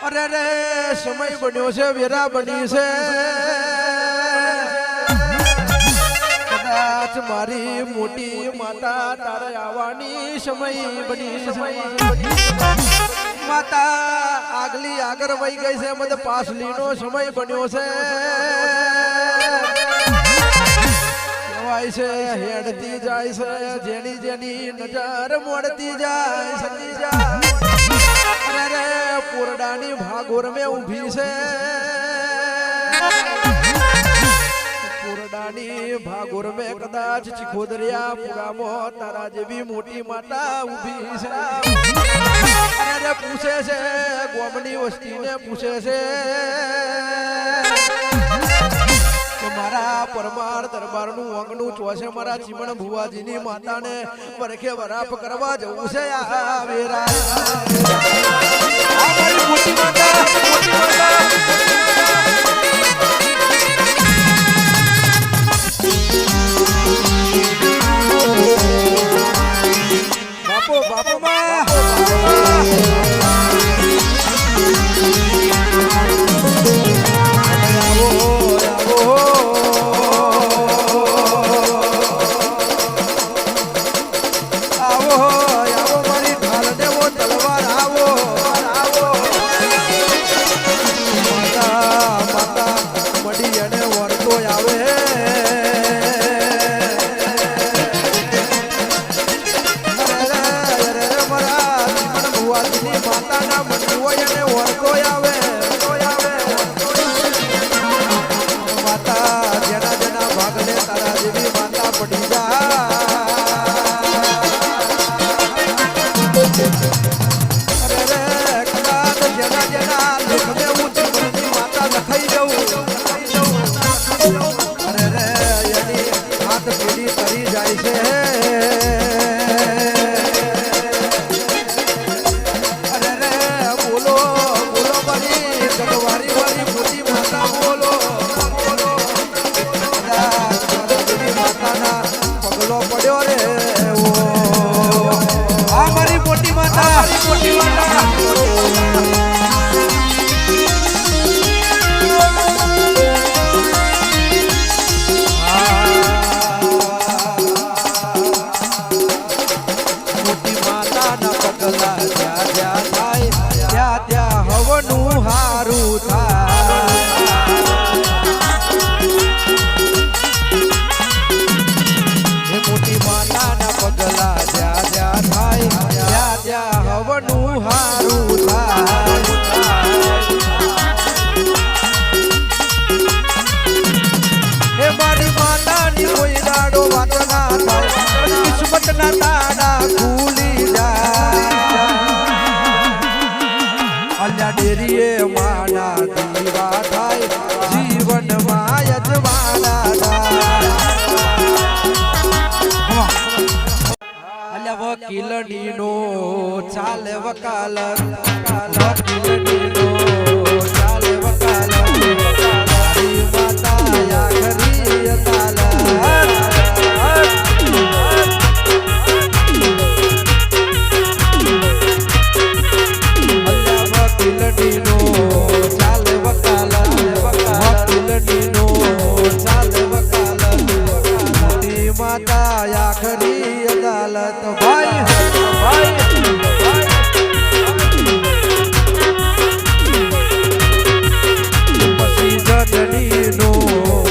અરે રે સમય બન્યો છે વેરા બની છે કદાચ મારી મોટી માતા તારે આવવાની સમય બની માતા આગલી આગળ વહી ગઈ છે મત પાછલીનો સમય બન્યો છે કહેવાય છે હેડતી જાય છે જેની જેની નજર મોડતી જાય સતી જાય અરે પૂરડાની ભાગોર મેં ઊભી છે પૂરડાની ભાગોર મેં કદાચ ચીખોદરિયા પુરામાં તારા જેવી મોટી માતા ઊભી છે અરે પૂછે છે ગોમની વસ્તીને પૂછે છે મારા પરમાર દરબારનું અંગનું ચોસે મારા ચીમણ ભુવાજીની માતાને વરખે વરાપ કરવા જવું છે આ વેરા મારી મોટી માતા બાપો બાપો માં ડેરીએ માના દીવા થાય જીવન માં યજમાના અલ્યા વકીલની નો ચાલે વકાલત વકીલની નો ચાલે વકાલત માતા આખરી અદાલત આખરી અદાલત ભાઈ પછી જટની નો